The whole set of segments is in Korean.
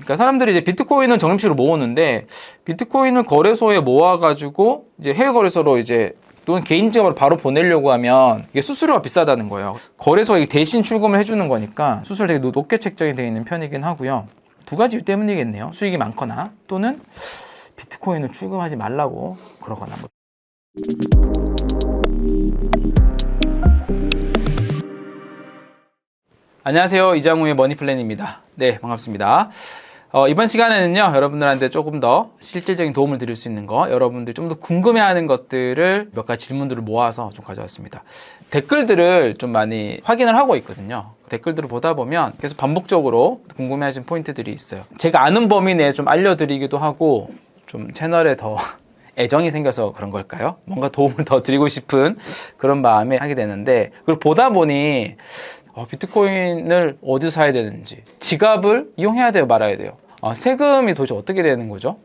그러니까 사람들이 이제 비트코인은 정점식으로 모으는데 비트코인을 거래소에 모아가지고 이제 해외 거래소로 이제 또는 개인 지갑으로 바로 보내려고 하면 이게 수수료가 비싸다는 거예요. 거래소가 대신 출금을 해주는 거니까 수수료 되게 높게 책정이 되어 있는 편이긴 하고요. 두 가지 이유 때문이겠네요. 수익이 많거나 또는 비트코인을 출금하지 말라고 그러거나 뭐. 안녕하세요. 이장우의 머니플랜입니다. 네, 반갑습니다. 이번 시간에는요, 여러분들한테 조금 더 실질적인 도움을 드릴 수 있는 거, 여러분들이 좀 더 궁금해하는 것들을 몇 가지 질문들을 모아서 좀 가져왔습니다. 댓글들을 좀 많이 확인을 하고 있거든요. 댓글들을 보다 보면 계속 반복적으로 궁금해하시는 포인트들이 있어요. 제가 아는 범위 내에 좀 알려드리기도 하고, 좀 채널에 더 애정이 생겨서 그런 걸까요? 뭔가 도움을 더 드리고 싶은 그런 마음에 하게 되는데, 그걸 보다 보니 비트코인을 어디서 사야 되는지, 지갑을 이용해야 돼요, 말아야 돼요? 세금이 도대체 어떻게 되는 거죠?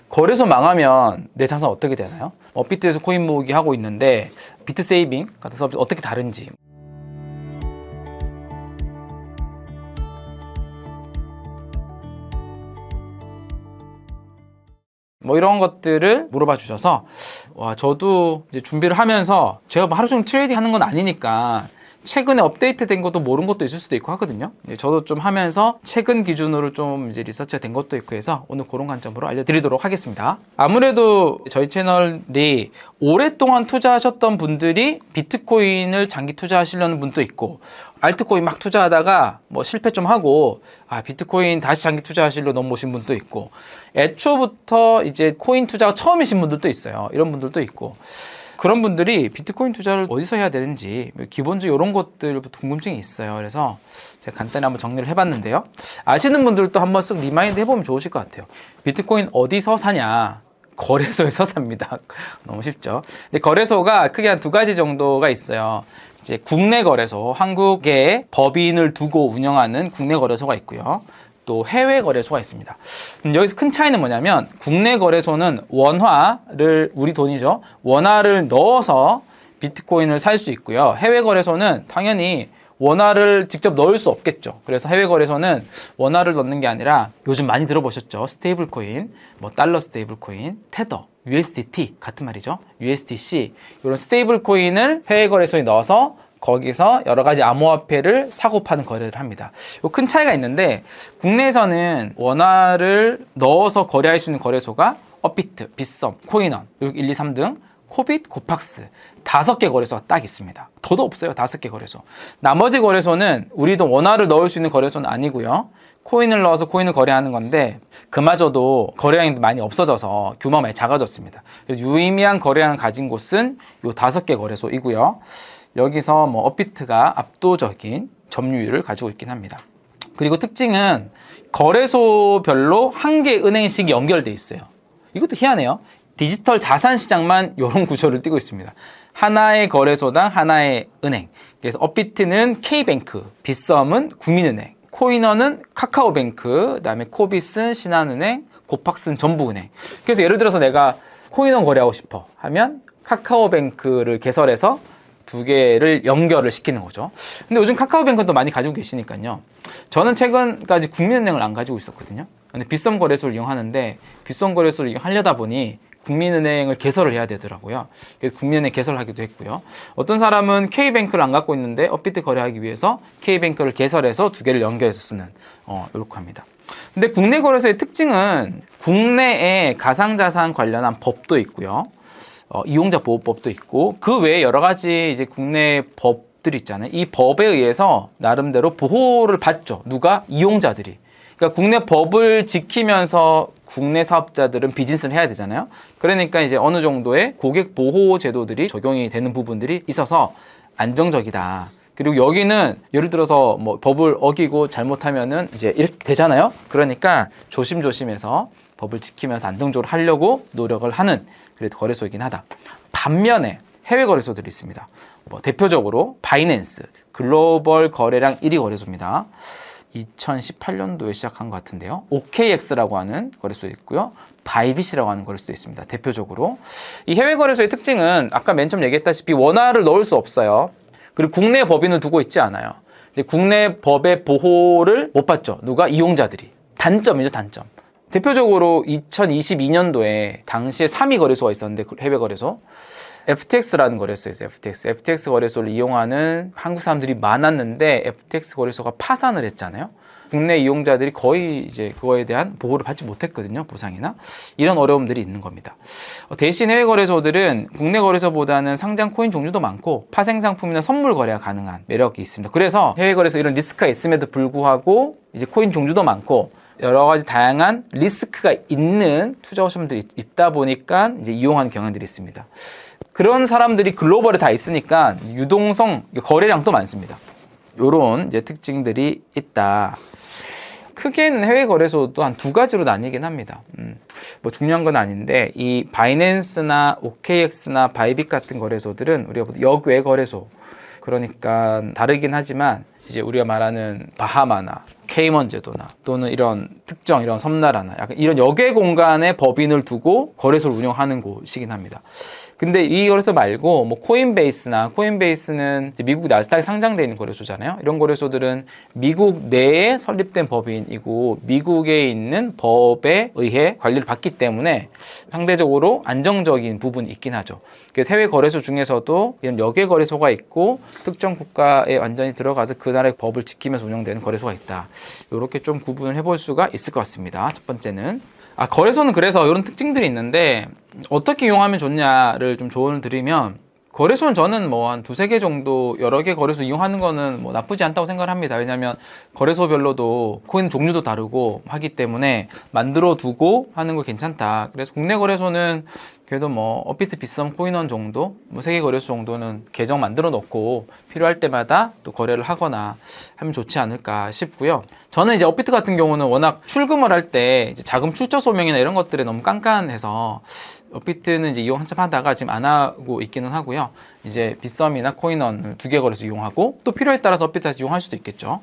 거래소 망하면 내 자산 어떻게 되나요? 비트에서 코인 모으기 하고 있는데 비트 세이빙 같은 서비스 어떻게 다른지, 뭐 이런 것들을 물어봐 주셔서 저도 이제 준비를 하면서 제가 뭐 하루 종일 트레이딩 하는 건 아니니까 최근에 업데이트된 것도 모르는 것도 있을 수도 있고 하거든요. 저도 좀 하면서 최근 기준으로 좀 이제 리서치가 된 것도 있고 해서 오늘 그런 관점으로 알려드리도록 하겠습니다. 아무래도 저희 채널이 오랫동안 투자하셨던 분들이 비트코인을 장기 투자하시려는 분도 있고, 알트코인 막 투자하다가 뭐 실패 좀 하고 비트코인 다시 장기 투자하시려 넘어오신 분도 있고, 애초부터 이제 코인 투자가 처음이신 분들도 있어요. 이런 분들도 있고, 그런 분들이 비트코인 투자를 어디서 해야 되는지 기본적으로 이런 것들부터 궁금증이 있어요. 그래서 제가 간단히 한번 정리를 해봤는데요. 아시는 분들도 한번 쓱 리마인드 해보면 좋으실 것 같아요. 비트코인 어디서 사냐? 거래소에서 삽니다. 너무 쉽죠. 근데 거래소가 크게 한 두 가지 정도가 있어요. 이제 국내 거래소, 한국에 법인을 두고 운영하는 국내 거래소가 있고요. 또 해외 거래소가 있습니다. 여기서 큰 차이는 뭐냐면, 국내 거래소는 원화를, 우리 돈이죠, 원화를 넣어서 비트코인을 살 수 있고요. 해외 거래소는 당연히 원화를 직접 넣을 수 없겠죠. 그래서 해외 거래소는 원화를 넣는 게 아니라, 요즘 많이 들어보셨죠? 스테이블 코인, 뭐 달러 스테이블 코인, 테더, USDT 같은 말이죠. USDC, 이런 스테이블 코인을 해외 거래소에 넣어서 거기서 여러 가지 암호화폐를 사고 파는 거래를 합니다. 큰 차이가 있는데, 국내에서는 원화를 넣어서 거래할 수 있는 거래소가 업비트, 빗썸, 코인원, 그리고 1, 2, 3등, 코빗, 코팍스 5개 거래소가 딱 있습니다. 더도 없어요. 5개 거래소. 나머지 거래소는 우리도 원화를 넣을 수 있는 거래소는 아니고요. 코인을 넣어서 코인을 거래하는 건데, 그마저도 거래량이 많이 없어져서 규모가 많이 작아졌습니다. 그래서 유의미한 거래량을 가진 곳은 이 5개 거래소이고요. 여기서 뭐 업비트가 압도적인 점유율을 가지고 있긴 합니다. 그리고 특징은 거래소별로 한 개 은행식이 연결돼 있어요. 이것도 희한해요. 디지털 자산 시장만 이런 구조를 띠고 있습니다. 하나의 거래소당 하나의 은행. 그래서 업비트는 K뱅크, 빗썸은 국민은행, 코인원은 카카오뱅크, 그다음에 코빗은 신한은행, 코팍스는 전부은행. 그래서 예를 들어서 내가 코인원 거래하고 싶어 하면 카카오뱅크를 개설해서 2개를 연결을 시키는 거죠. 근데 요즘 카카오뱅크도 많이 가지고 계시니까요. 저는 최근까지 국민은행을 안 가지고 있었거든요. 근데 빗썸 거래소를 이용하는데, 빗썸 거래소를 이용하려다 보니 국민은행을 개설을 해야 되더라고요. 그래서 국민은행 개설을 하기도 했고요. 어떤 사람은 K뱅크를 안 갖고 있는데 업비트 거래하기 위해서 K뱅크를 개설해서 2개를 연결해서 쓰는, 이렇게 합니다. 근데 국내 거래소의 특징은 국내에 가상자산 관련한 법도 있고요. 이용자 보호법도 있고, 그 외에 여러 가지 이제 국내 법들이 있잖아요. 이 법에 의해서 나름대로 보호를 받죠. 누가? 이용자들이. 그러니까 국내 법을 지키면서 국내 사업자들은 비즈니스를 해야 되잖아요. 그러니까 이제 어느 정도의 고객 보호 제도들이 적용이 되는 부분들이 있어서 안정적이다. 그리고 여기는 예를 들어서 뭐 법을 어기고 잘못하면은 이제 이렇게 되잖아요. 그러니까 조심조심해서 법을 지키면서 안정적으로 하려고 노력을 하는, 그래도 거래소이긴 하다. 반면에 해외 거래소들이 있습니다. 대표적으로 바이낸스, 글로벌 거래량 1위 거래소입니다. 2018년도에 시작한 것 같은데요. OKX라고 하는 거래소도 있고요. 바이빗이라고 하는 거래소도 있습니다. 대표적으로. 이 해외 거래소의 특징은 아까 맨 처음 얘기했다시피 원화를 넣을 수 없어요. 그리고 국내 법인을 두고 있지 않아요. 이제 국내 법의 보호를 못 받죠. 누가? 이용자들이. 단점이죠, 단점. 대표적으로 2022년도에 당시에 3위 거래소가 있었는데, 해외 거래소. FTX라는 거래소가 있어요. FTX 거래소를 이용하는 한국 사람들이 많았는데 FTX 거래소가 파산을 했잖아요. 국내 이용자들이 거의 이제 그거에 대한 보호를 받지 못했거든요. 보상이나 이런 어려움들이 있는 겁니다. 대신 해외 거래소들은 국내 거래소보다는 상장 코인 종류도 많고 파생 상품이나 선물 거래가 가능한 매력이 있습니다. 그래서 해외 거래소 이런 리스크가 있음에도 불구하고 이제 코인 종류도 많고 여러 가지 다양한 리스크가 있는 투자 옵션들이 있다 보니까 이제 이용하는 경향들이 있습니다. 그런 사람들이 글로벌에 다 있으니까 유동성, 거래량도 많습니다. 요런 이제 특징들이 있다. 크게는 해외 거래소도 한 두 가지로 나뉘긴 합니다. 뭐 중요한 건 아닌데 이 바이낸스나 OKX나 바이빗 같은 거래소들은 우리가 역외 거래소, 그러니까 다르긴 하지만 이제 우리가 말하는 바하마나 케이먼 제도나 또는 이런 특정 이런 섬나라나 약간 이런 역외 공간에 법인을 두고 거래소를 운영하는 곳이긴 합니다. 근데 이 거래소 말고 뭐 코인베이스는 미국 나스닥에 상장되어 있는 거래소잖아요. 이런 거래소들은 미국 내에 설립된 법인이고 미국에 있는 법에 의해 관리를 받기 때문에 상대적으로 안정적인 부분이 있긴 하죠. 그래서 해외 거래소 중에서도 이런 역외 거래소가 있고 특정 국가에 완전히 들어가서 그 나라의 법을 지키면서 운영되는 거래소가 있다. 이렇게 좀 구분을 해볼 수가 있을 것 같습니다. 첫 번째는 거래소는 그래서 이런 특징들이 있는데 어떻게 이용하면 좋냐를 좀 조언을 드리면, 거래소는 저는 뭐 한 두세 개 정도 여러 개 거래소 이용하는 거는 뭐 나쁘지 않다고 생각을 합니다. 왜냐하면 거래소별로도 코인 종류도 다르고 하기 때문에 만들어 두고 하는 거 괜찮다. 그래서 국내 거래소는 그래도 뭐 업비트, 빗썸, 코인원 정도, 뭐 세 개 거래소 정도는 계정 만들어 놓고 필요할 때마다 또 거래를 하거나 하면 좋지 않을까 싶고요. 저는 이제 업비트 같은 경우는 워낙 출금을 할 때 자금 출처 소명이나 이런 것들에 너무 깐깐해서 업비트는 이제 이용 한참 하다가 지금 안 하고 있기는 하고요. 이제 빗썸이나 코인원 두 개 거래소 이용하고 또 필요에 따라서 업비트에서 이용할 수도 있겠죠.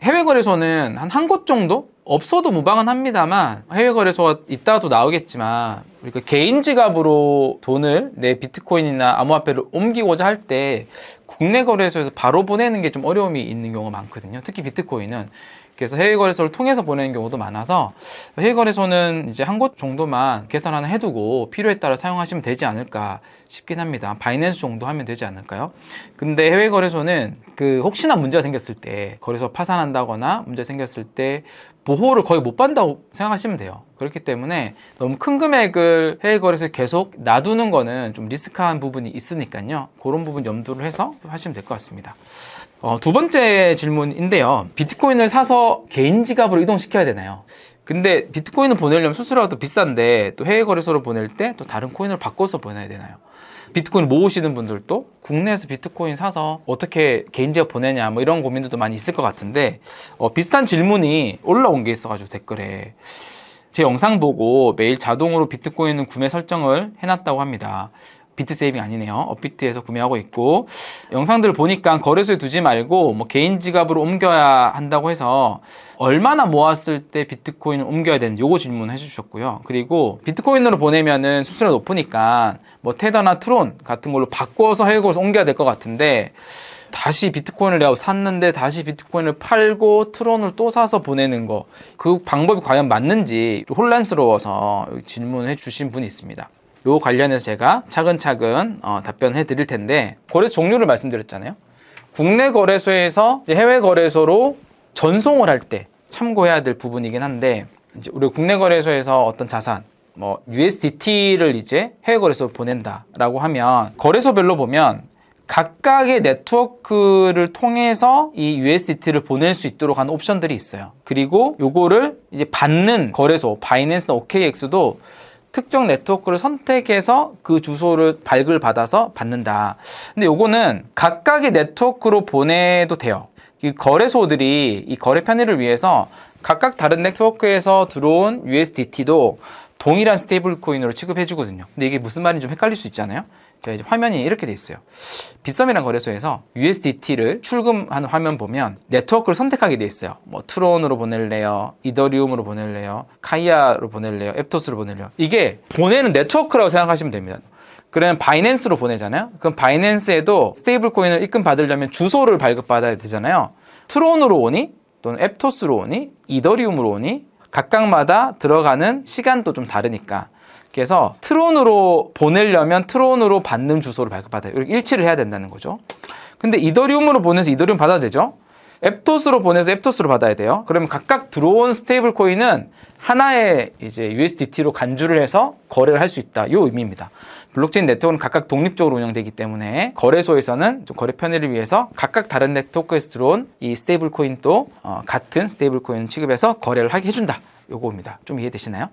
해외 거래소는 한 곳 정도? 없어도 무방은 합니다만 해외 거래소가 있다도 나오겠지만 우리가 개인 지갑으로 돈을 내 비트코인이나 암호화폐를 옮기고자 할 때 국내 거래소에서 바로 보내는 게 좀 어려움이 있는 경우가 많거든요. 특히 비트코인은. 그래서 해외 거래소를 통해서 보내는 경우도 많아서 해외 거래소는 이제 한 곳 정도만 계산 하나 해두고 필요에 따라 사용하시면 되지 않을까 싶긴 합니다. 바이낸스 정도 하면 되지 않을까요? 근데 해외 거래소는 혹시나 문제가 생겼을 때, 거래소 파산한다거나 문제 생겼을 때 보호를 거의 못 받는다고 생각하시면 돼요. 그렇기 때문에 너무 큰 금액을 해외 거래소에 계속 놔두는 거는 좀 리스크한 부분이 있으니까요. 그런 부분 염두를 해서 하시면 될 것 같습니다. 두 번째 질문인데요. 비트코인을 사서 개인 지갑으로 이동시켜야 되나요? 근데 비트코인을 보내려면 수수료가 또 비싼데 또 해외 거래소로 보낼 때 또 다른 코인을 바꿔서 보내야 되나요? 비트코인 모으시는 분들도 국내에서 비트코인 사서 어떻게 개인 지갑 보내냐 뭐 이런 고민들도 많이 있을 것 같은데 비슷한 질문이 올라온 게 있어가지고 댓글에 제 영상 보고 매일 자동으로 비트코인 구매 설정을 해놨다고 합니다. 비트세이빙 아니네요. 업비트에서 구매하고 있고, 영상들을 보니까 거래소에 두지 말고 뭐 개인 지갑으로 옮겨야 한다고 해서 얼마나 모았을 때 비트코인을 옮겨야 되는지 요거 질문해 주셨고요. 그리고 비트코인으로 보내면은 수수료가 높으니까 뭐 테더나 트론 같은 걸로 바꿔서 해외 거래소 옮겨야 될 것 같은데, 다시 비트코인을 내가 샀는데 다시 비트코인을 팔고 트론을 또 사서 보내는 거, 그 방법이 과연 맞는지 혼란스러워서 질문해 주신 분이 있습니다. 요 관련해서 제가 차근차근 답변해 드릴 텐데, 거래소 종류를 말씀드렸잖아요. 국내 거래소에서 이제 해외 거래소로 전송을 할 때 참고해야 될 부분이긴 한데, 이제 우리 국내 거래소에서 어떤 자산, 뭐 USDT를 이제 해외 거래소로 보낸다라고 하면 거래소별로 보면 각각의 네트워크를 통해서 이 USDT를 보낼 수 있도록 하는 옵션들이 있어요. 그리고 요거를 이제 받는 거래소, 바이낸스나 OKX도 특정 네트워크를 선택해서 그 주소를 발급을 받아서 받는다. 근데 요거는 각각의 네트워크로 보내도 돼요. 이 거래소들이 이 거래 편의를 위해서 각각 다른 네트워크에서 들어온 USDT도 동일한 스테이블 코인으로 취급해 주거든요. 근데 이게 무슨 말인지 좀 헷갈릴 수 있잖아요. 자, 이제 화면이 이렇게 돼 있어요. 빗썸이라는 거래소에서 USDT를 출금하는 화면 보면 네트워크를 선택하게 돼 있어요. 뭐 트론으로 보낼래요, 이더리움으로 보낼래요, 카이아로 보낼래요, 앱토스로 보낼래요. 이게 보내는 네트워크라고 생각하시면 됩니다. 그러면 바이낸스로 보내잖아요. 그럼 바이낸스에도 스테이블 코인을 입금 받으려면 주소를 발급받아야 되잖아요. 트론으로 오니, 또는 앱토스로 오니, 이더리움으로 오니, 각각마다 들어가는 시간도 좀 다르니까. 그래서 트론으로 보내려면 트론으로 받는 주소를 발급받아요. 이렇게 일치를 해야 된다는 거죠. 근데 이더리움으로 보내서 이더리움 받아야 되죠. 앱토스로 보내서 앱토스로 받아야 돼요. 그러면 각각 들어온 스테이블 코인은 하나의 이제 USDT로 간주를 해서 거래를 할 수 있다. 이 의미입니다. 블록체인 네트워크는 각각 독립적으로 운영되기 때문에 거래소에서는 좀 거래 편의를 위해서 각각 다른 네트워크에서 들어온 이 스테이블 코인도 같은 스테이블 코인 취급해서 거래를 하게 해준다. 요거입니다. 좀 이해되시나요?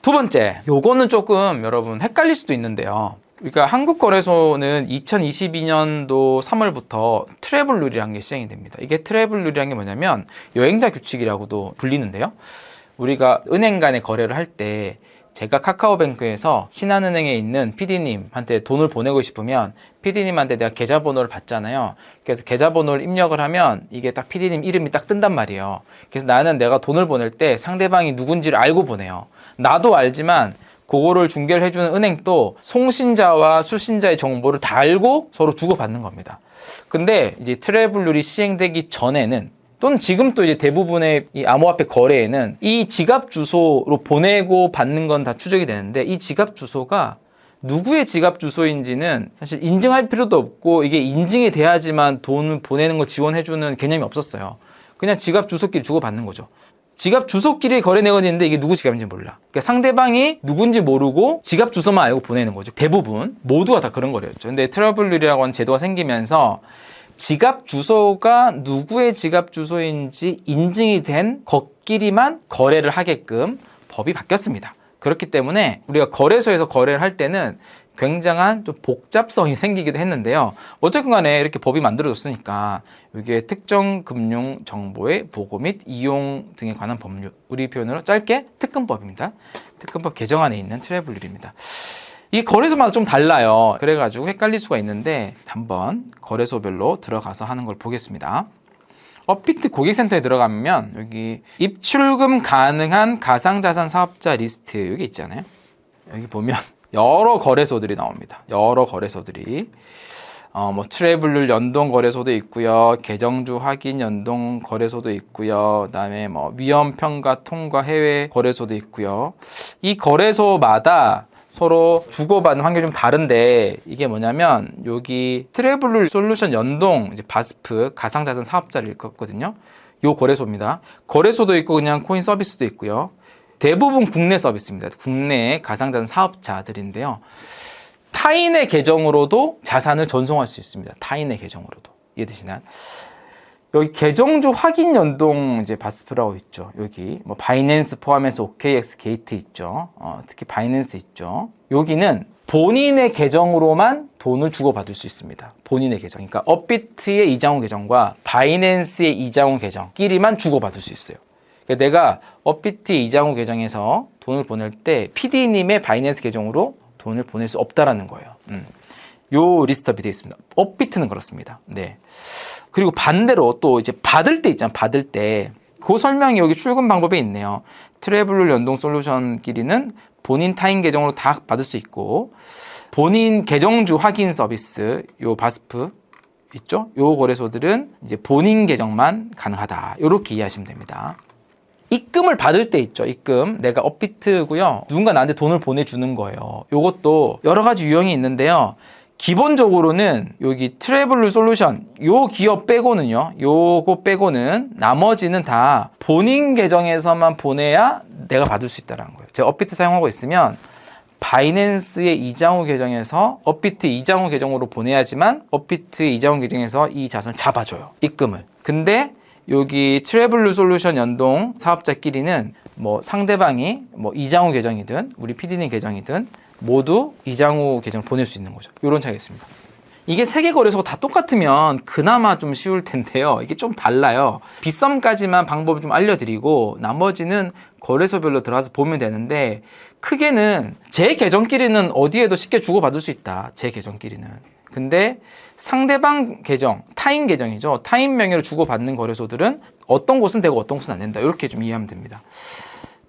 두 번째, 요거는 조금 여러분 헷갈릴 수도 있는데요. 그러니까 한국거래소는 2022년도 3월부터 트래블 룰이라는 게 시행이 됩니다. 이게 트래블 룰이라는 게 뭐냐면 여행자 규칙이라고도 불리는데요. 우리가 은행 간의 거래를 할 때 제가 카카오뱅크에서 신한은행에 있는 PD님한테 돈을 보내고 싶으면 PD님한테 내가 계좌번호를 받잖아요. 그래서 계좌번호를 입력을 하면 이게 딱 PD님 이름이 딱 뜬단 말이에요. 그래서 나는 내가 돈을 보낼 때 상대방이 누군지를 알고 보내요. 나도 알지만 그거를 중개를 해주는 은행도 송신자와 수신자의 정보를 다 알고 서로 주고받는 겁니다. 근데 이제 트래블 룰이 시행되기 전에는 또는 지금 또 이제 대부분의 이 암호화폐 거래에는 이 지갑 주소로 보내고 받는 건 다 추적이 되는데 이 지갑 주소가 누구의 지갑 주소인지는 사실 인증할 필요도 없고 이게 인증이 돼야지만 돈을 보내는 걸 지원해주는 개념이 없었어요. 그냥 지갑 주소끼리 주고받는 거죠. 지갑 주소끼리 거래 내역이 있는데 이게 누구 지갑인지 몰라. 그러니까 상대방이 누군지 모르고 지갑 주소만 알고 보내는 거죠. 대부분 모두가 다 그런 거였죠. 근데 트러블 룰이라고 하는 제도가 생기면서 지갑 주소가 누구의 지갑 주소인지 인증이 된 것끼리만 거래를 하게끔 법이 바뀌었습니다. 그렇기 때문에 우리가 거래소에서 거래를 할 때는 굉장한 좀 복잡성이 생기기도 했는데요. 어쨌든 간에 이렇게 법이 만들어졌으니까 이게 특정 금융 정보의 보고 및 이용 등에 관한 법률, 우리 표현으로 짧게 특금법입니다. 특금법 개정안에 있는 트래블 룰입니다. 이 거래소마다 좀 달라요. 그래가지고 헷갈릴 수가 있는데 한번 거래소별로 들어가서 하는 걸 보겠습니다. 업비트 고객센터에 들어가면 여기 입출금 가능한 가상자산 사업자 리스트 여기 있잖아요. 여기 보면 여러 거래소들이 나옵니다. 여러 거래소들이 뭐 트래블룰 연동 거래소도 있고요, 계정주 확인 연동 거래소도 있고요, 그다음에 뭐 위험 평가 통과 해외 거래소도 있고요. 이 거래소마다 서로 주고받는 환경이 좀 다른데 이게 뭐냐면 여기 트래블룰 솔루션 연동 이제 바스프 가상자산 사업자를 읽었거든요. 요 거래소입니다. 거래소도 있고 그냥 코인 서비스도 있고요. 대부분 국내 서비스입니다. 국내 가상자산 사업자들인데요. 타인의 계정으로도 자산을 전송할 수 있습니다. 타인의 계정으로도. 이해되시나요? 여기 계정주 확인 연동 이제 바스프라고 있죠. 여기 뭐 바이낸스 포함해서 OKX 게이트 있죠. 특히 바이낸스 있죠. 여기는 본인의 계정으로만 돈을 주고받을 수 있습니다. 본인의 계정. 그러니까 업비트의 이장우 계정과 바이낸스의 이장우 계정끼리만 주고받을 수 있어요. 그러니까 내가 업비트의 이장우 계정에서 돈을 보낼 때 PD님의 바이낸스 계정으로 돈을 보낼 수 없다라는 거예요. 요 리스트업이 되어 있습니다. 업비트는 그렇습니다. 네. 그리고 반대로 또 이제 받을 때 있잖아요. 받을 때. 그 설명이 여기 출금 방법에 있네요. 트래블룰 연동 솔루션끼리는 본인 타인 계정으로 다 받을 수 있고, 본인 계정주 확인 서비스, 요 바스프 있죠? 요 거래소들은 이제 본인 계정만 가능하다. 요렇게 이해하시면 됩니다. 입금을 받을 때 있죠. 입금. 내가 업비트고요. 누군가 나한테 돈을 보내주는 거예요. 요것도 여러 가지 유형이 있는데요. 기본적으로는 여기 트래블룰 솔루션 요 기업 빼고는요. 요거 빼고는 나머지는 다 본인 계정에서만 보내야 내가 받을 수 있다는 거예요. 제가 업비트 사용하고 있으면 바이낸스의 이장우 계정에서 업비트 이장우 계정으로 보내야지만 업비트 이장우 계정에서 이 자산을 잡아줘요. 입금을. 근데 여기 트래블룰 솔루션 연동 사업자끼리는 뭐 상대방이 뭐 이장우 계정이든 우리 PD님 계정이든 모두 이장우 계정을 보낼 수 있는 거죠. 이런 차이가 있습니다. 이게 세 개 거래소가 다 똑같으면 그나마 좀 쉬울 텐데요. 이게 좀 달라요. 빗썸까지만 방법을 좀 알려드리고 나머지는 거래소별로 들어가서 보면 되는데 크게는 제 계정끼리는 어디에도 쉽게 주고받을 수 있다. 제 계정끼리는. 근데 상대방 계정, 타인 계정이죠. 타인 명의로 주고받는 거래소들은 어떤 곳은 되고 어떤 곳은 안 된다. 이렇게 좀 이해하면 됩니다.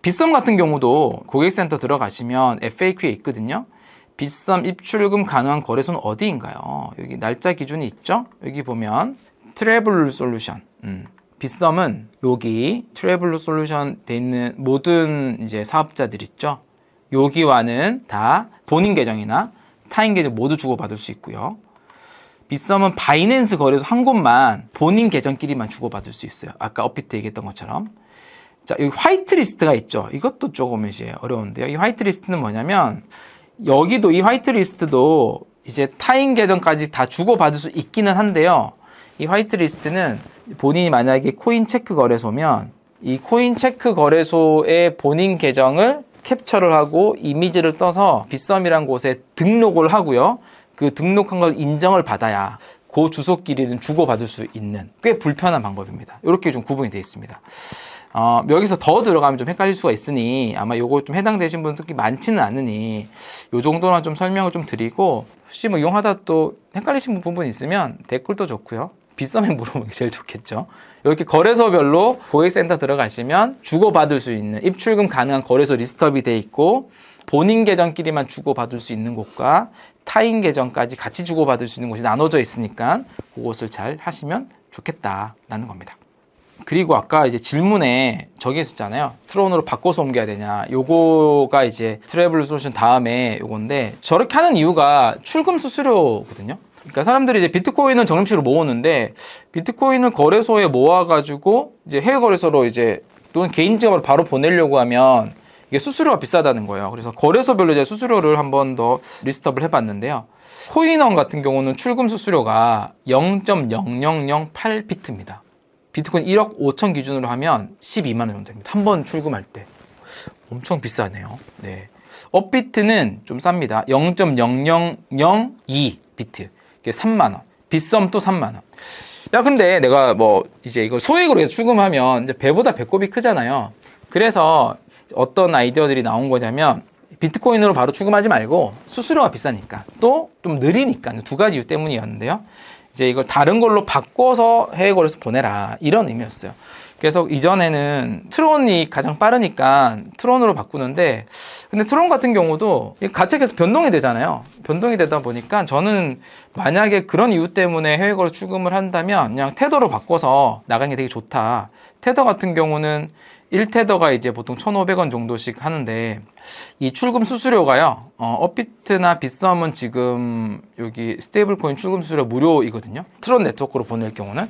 빗썸 같은 경우도 고객센터 들어가시면 FAQ에 있거든요. 빗썸 입출금 가능한 거래소는 어디인가요? 여기 날짜 기준이 있죠. 여기 보면 트래블 솔루션 빗썸은 여기 트래블로 솔루션 돼 있는 모든 이제 사업자들 있죠. 여기와는 다 본인 계정이나 타인 계정 모두 주고받을 수 있고요. 빗썸은 바이낸스 거래소 한 곳만 본인 계정끼리만 주고받을 수 있어요. 아까 업비트 얘기했던 것처럼. 자, 여기 화이트 리스트가 있죠. 이것도 조금 이제 어려운데요. 이 화이트 리스트는 뭐냐면 여기도 이 화이트 리스트도 이제 타인 계정까지 다 주고받을 수 있기는 한데요. 이 화이트 리스트는 본인이 만약에 코인 체크 거래소면 이 코인 체크 거래소의 본인 계정을 캡처를 하고 이미지를 떠서 빗썸이란 곳에 등록을 하고요. 그 등록한 걸 인정을 받아야 그 주소끼리는 주고받을 수 있는 꽤 불편한 방법입니다. 이렇게 좀 구분이 되어 있습니다. 여기서 더 들어가면 좀 헷갈릴 수가 있으니 아마 요거 좀 해당되신 분들이 많지는 않으니 요 정도만 좀 설명을 좀 드리고 혹시 뭐 이용하다 또 헷갈리신 부분이 있으면 댓글도 좋고요. 빗썸에 물어보는 게 제일 좋겠죠. 이렇게 거래소별로 고객센터 들어가시면 주고받을 수 있는 입출금 가능한 거래소 리스트업이 돼 있고 본인 계정끼리만 주고받을 수 있는 곳과 타인 계정까지 같이 주고받을 수 있는 곳이 나눠져 있으니까 그것을 잘 하시면 좋겠다라는 겁니다. 그리고 아까 이제 질문에 저기 있었잖아요. 트론으로 바꿔서 옮겨야 되냐. 요거가 이제 트래블 솔루션 다음에 요건데 저렇게 하는 이유가 출금 수수료거든요. 그러니까 사람들이 이제 비트코인은 적립식으로 모으는데 비트코인을 거래소에 모아가지고 이제 해외 거래소로 이제 또는 개인 지갑으로 바로 보내려고 하면 이게 수수료가 비싸다는 거예요. 그래서 거래소별로 이제 수수료를 한 번 더 리스트업을 해봤는데요. 코인원 같은 경우는 출금 수수료가 0.0008비트입니다. 비트코인 1억 5천 기준으로 하면 12만 원 정도 됩니다. 한 번 출금할 때. 엄청 비싸네요. 네. 업비트는 좀 쌉니다. 0.0002비트. 이게 3만 원. 빗썸 또 3만 원. 야, 근데 내가 뭐 이제 이걸 소액으로 해서 출금하면 이제 배보다 배꼽이 크잖아요. 그래서 어떤 아이디어들이 나온 거냐면 비트코인으로 바로 출금하지 말고 수수료가 비싸니까 또 좀 느리니까 두 가지 이유 때문이었는데요. 이제 이걸 다른 걸로 바꿔서 해외 거래소 보내라 이런 의미였어요. 그래서 이전에는 트론이 가장 빠르니까 트론으로 바꾸는데 근데 트론 같은 경우도 가책에서 변동이 되잖아요. 변동이 되다 보니까 저는 만약에 그런 이유 때문에 해외 거래소 출금을 한다면 그냥 테더로 바꿔서 나가는 게 되게 좋다. 테더 같은 경우는 1테더가 이제 보통 1,500원 정도씩 하는데 이 출금 수수료가요. 업비트나 빗썸은 지금 여기 스테이블 코인 출금 수수료 무료이거든요. 트론 네트워크로 보낼 경우는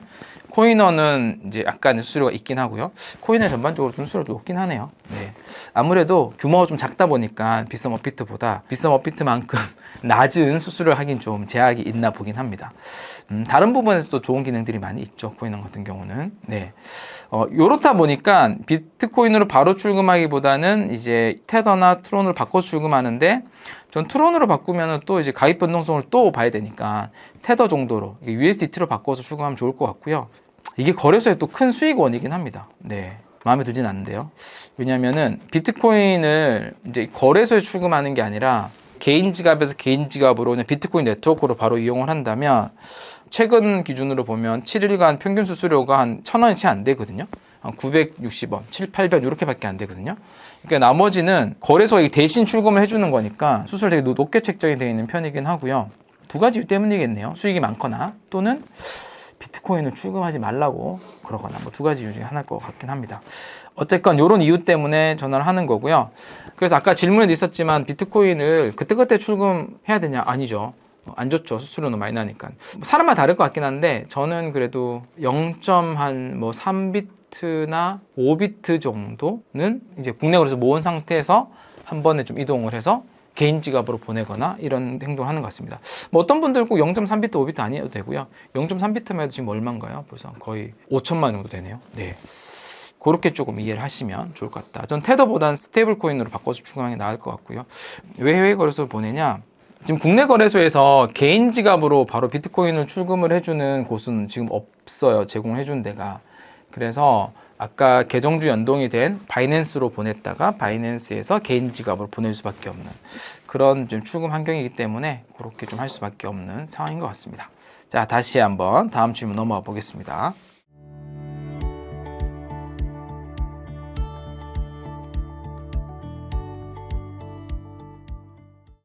코인원은 이제 약간의 수수료가 있긴 하고요. 코인은 전반적으로 좀 수수료가 높긴 하네요. 네. 아무래도 규모가 좀 작다 보니까 빗썸 업비트보다 빗썸 업비트만큼 낮은 수수료를 하긴 좀 제약이 있나 보긴 합니다. 다른 부분에서도 좋은 기능들이 많이 있죠. 코인원 같은 경우는. 네. 요렇다 보니까 비트코인으로 바로 출금하기보다는 이제 테더나 트론으로 바꿔서 출금하는데 전 트론으로 바꾸면 또 이제 가입 변동성을 또 봐야 되니까 테더 정도로 USDT로 바꿔서 출금하면 좋을 것 같고요. 이게 거래소에 또 큰 수익원이긴 합니다. 네. 마음에 들진 않는데요. 왜냐면은 비트코인을 이제 거래소에 출금하는 게 아니라 개인 지갑에서 개인 지갑으로 그냥 비트코인 네트워크로 바로 이용을 한다면 최근 기준으로 보면 7일간 평균 수수료가 한 1,000원이 채 안 되거든요. 한 960원, 7, 800원 이렇게밖에 안 되거든요. 그러니까 나머지는 거래소에 대신 출금을 해주는 거니까 수수료 되게 높게 책정이 되어 있는 편이긴 하고요. 두 가지 이유 때문이겠네요. 수익이 많거나 또는 비트코인을 출금하지 말라고 그러거나 뭐 두 가지 이유 중에 하나일 것 같긴 합니다. 어쨌건 이런 이유 때문에 전화를 하는 거고요. 그래서 아까 질문에도 있었지만 비트코인을 그때그때 출금해야 되냐? 아니죠. 안 좋죠. 수수료는 많이 나니까. 사람마다 다를 것 같긴 한데 저는 그래도 0.3비트나 5비트 정도는 이제 국내 거래소 모은 상태에서 한 번에 좀 이동을 해서 개인 지갑으로 보내거나 이런 행동을 하는 것 같습니다. 뭐 어떤 분들은 꼭 0.3비트, 5비트 아니어도 되고요. 0.3비트만 해도 지금 얼마인가요? 벌써 거의 5천만 원 정도 되네요. 네. 그렇게 조금 이해를 하시면 좋을 것 같다. 전 테더보다는 스테이블 코인으로 바꿔서 출금하는 게 나을 것 같고요. 왜 해외 거래소를 보내냐? 지금 국내 거래소에서 개인 지갑으로 바로 비트코인을 출금을 해주는 곳은 지금 없어요. 제공해준 데가. 그래서 아까 계정주 연동이 된 바이낸스로 보냈다가 바이낸스에서 개인 지갑으로 보낼 수밖에 없는 그런 좀 출금 환경이기 때문에 그렇게 좀 할 수밖에 없는 상황인 것 같습니다. 자, 다시 한번 다음 질문 넘어가 보겠습니다.